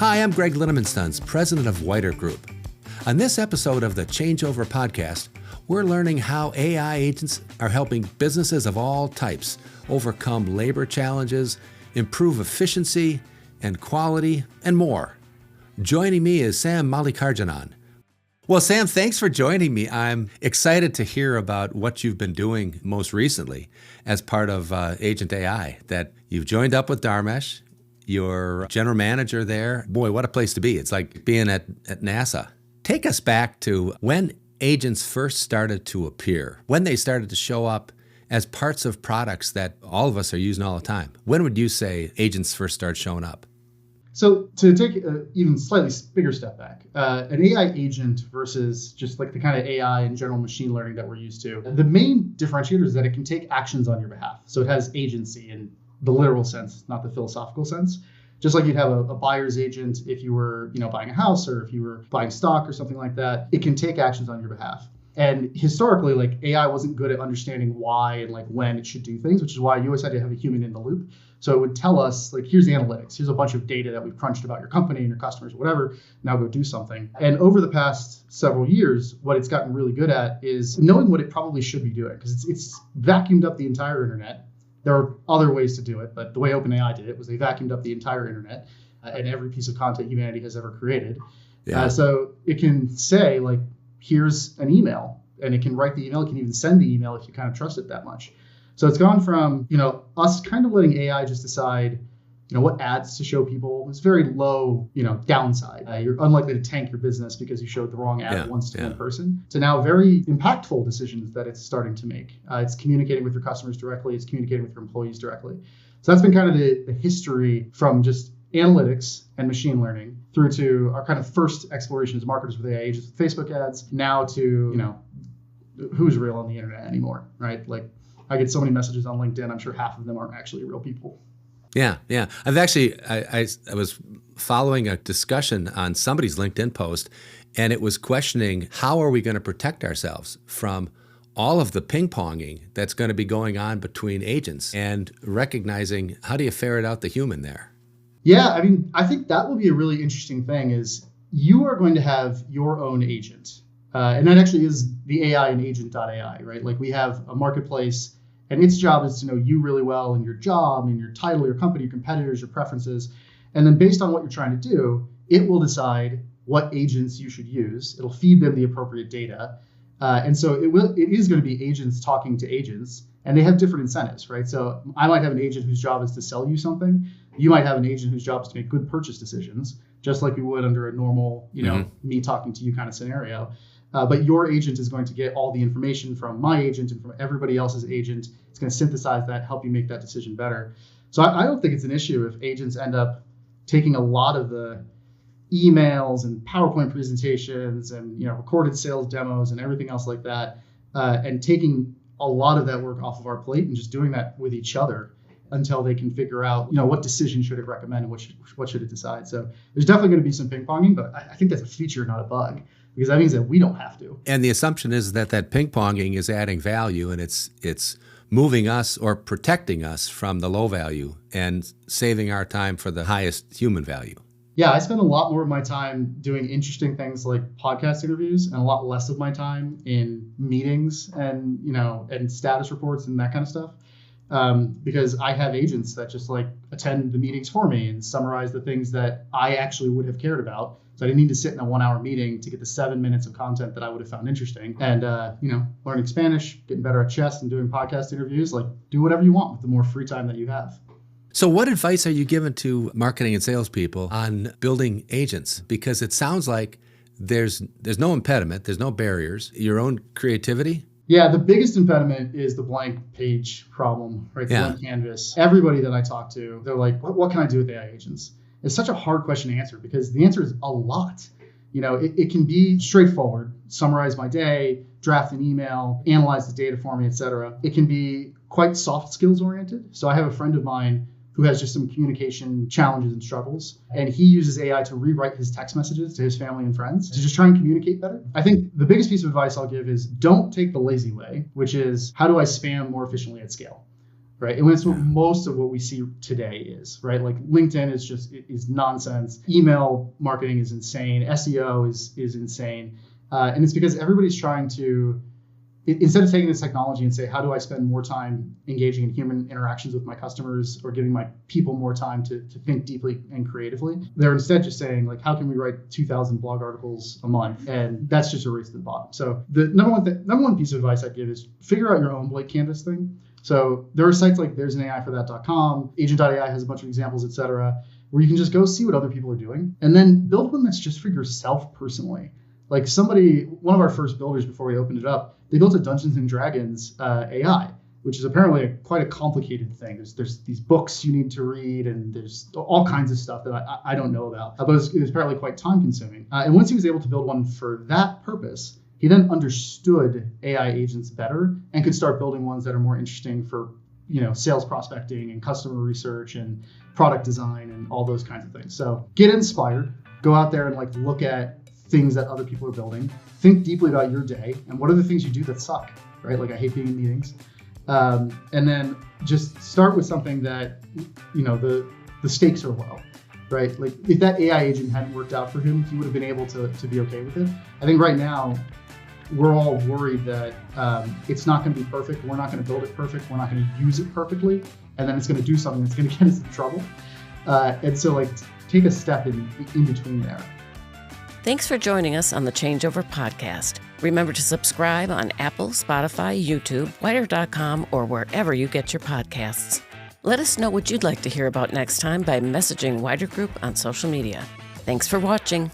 Hi, I'm Greg Linneman-Stuns, president of Weidert Group. On this episode of the ChangeOver Podcast, we're learning how AI agents are helping businesses of all types overcome labor challenges, improve efficiency and quality, and more. Joining me is Sam Mallikarjunan. Well, Sam, thanks for joining me. I'm excited to hear about what you've been doing most recently as part of Agent.ai, that you've joined up with Dharmesh. You're general manager there. Boy, what a place to be. It's like being at NASA. Take us back to when agents first started to appear, when they started to show up as parts of products that all of us are using all the time. When would you say agents first started showing up? So to take an even slightly bigger step back, an AI agent versus just like the kind of AI and general machine learning that we're used to, the main differentiator is that it can take actions on your behalf. So it has agency in the literal sense, not the philosophical sense. Just like you'd have a buyer's agent if you were, buying a house or if you were buying stock or something like that, it can take actions on your behalf. And historically, like AI wasn't good at understanding why and like when it should do things, which is why you always had to have a human in the loop. So it would tell us, like, here's the analytics. Here's a bunch of data that we've crunched about your company and your customers or whatever. Now go do something. And over the past several years, what it's gotten really good at is knowing what it probably should be doing, because it's vacuumed up the entire internet. There are other ways to do it, but the way OpenAI did it was they vacuumed up the entire internet and every piece of content humanity has ever created. Yeah. So it can say, like, here's an email, and it can write the email. It can even send the email if you kind of trust it that much. So it's gone from, us kind of letting AI just decide, what ads to show people. It's very low, downside. You're unlikely to tank your business because you showed the wrong ad once to one person, to now very impactful decisions that it's starting to make. It's communicating with your customers directly. It's communicating with your employees directly. So that's been kind of the history from just analytics and machine learning through to our kind of first exploration as marketers with AI agents with Facebook ads, now to, who's real on the internet anymore, right? Like, I get so many messages on LinkedIn, I'm sure half of them aren't actually real people. Yeah. I've actually, I was following a discussion on somebody's LinkedIn post, and it was questioning, how are we going to protect ourselves from all of the ping-ponging that's going to be going on between agents, and recognizing, how do you ferret out the human there? Yeah, I think that will be a really interesting thing, is you are going to have your own agent. And that actually is the AI in Agent.ai, right? Like, we have a marketplace, and its job is to know you really well and your job and your title, your company, your competitors, your preferences. And then based on what you're trying to do, it will decide what agents you should use. It'll feed them the appropriate data. And so it is going to be agents talking to agents, and they have different incentives, right? So I might have an agent whose job is to sell you something. You might have an agent whose job is to make good purchase decisions, just like we would under a normal, me talking to you kind of scenario. But your agent is going to get all the information from my agent and from everybody else's agent. It's going to synthesize that, help you make that decision better. So I don't think it's an issue if agents end up taking a lot of the emails and PowerPoint presentations and recorded sales demos and everything else like that, and taking a lot of that work off of our plate and just doing that with each other until they can figure out, what decision should it recommend and what should it decide. So there's definitely going to be some ping-ponging, but I think that's a feature, not a bug, because that means that we don't have to. And the assumption is that ping-ponging is adding value, and it's moving us or protecting us from the low value and saving our time for the highest human value. Yeah, I spend a lot more of my time doing interesting things like podcast interviews, and a lot less of my time in meetings and status reports and that kind of stuff. Because I have agents that just attend the meetings for me and summarize the things that I actually would have cared about. So I didn't need to sit in a 1-hour meeting to get the 7 minutes of content that I would have found interesting. And, learning Spanish, getting better at chess, and doing podcast interviews, do whatever you want with the more free time that you have. So what advice are you giving to marketing and salespeople on building agents? Because it sounds like there's no impediment, there's no barriers, your own creativity. Yeah, the biggest impediment is the blank page problem, right? The blank canvas. Everybody that I talk to, they're like, what can I do with AI agents? It's such a hard question to answer, because the answer is a lot. It can be straightforward: summarize my day, draft an email, analyze the data for me, etc. It can be quite soft skills oriented. So I have a friend of mine who has just some communication challenges and struggles. And he uses AI to rewrite his text messages to his family and friends to just try and communicate better. I think the biggest piece of advice I'll give is don't take the lazy way, which is how do I spam more efficiently at scale, right? And it's what most of what we see today is, right? Like LinkedIn is nonsense. Email marketing is insane. SEO is insane. And it's because everybody's trying to, instead of taking this technology and say, how do I spend more time engaging in human interactions with my customers or giving my people more time to think deeply and creatively, they're instead just saying, like, how can we write 2,000 blog articles a month? And that's just a race to the bottom. So the number one piece of advice I'd give is figure out your own blank canvas thing. So there are sites like there's an AI for that.com, Agent.ai has a bunch of examples, et cetera, where you can just go see what other people are doing and then build one that's just for yourself personally. Like one of our first builders before we opened it up, they built a Dungeons and Dragons AI, which is apparently quite a complicated thing. There's these books you need to read, and there's all kinds of stuff that I don't know about. But it was apparently quite time consuming. And once he was able to build one for that purpose, he then understood AI agents better and could start building ones that are more interesting for, sales prospecting and customer research and product design and all those kinds of things. So get inspired, go out there and look at things that other people are building. Think deeply about your day and what are the things you do that suck, right? Like I hate being in meetings. And then just start with something that, the stakes are low, right? Like if that AI agent hadn't worked out for him, he would have been able to be okay with it. I think right now we're all worried that it's not going to be perfect. We're not going to build it perfect. We're not going to use it perfectly. And then it's going to do something that's going to get us in trouble. And so take a step in between there. Thanks for joining us on the ChangeOver Podcast. Remember to subscribe on Apple, Spotify, YouTube, Weidert.com, or wherever you get your podcasts. Let us know what you'd like to hear about next time by messaging Weidert Group on social media. Thanks for watching.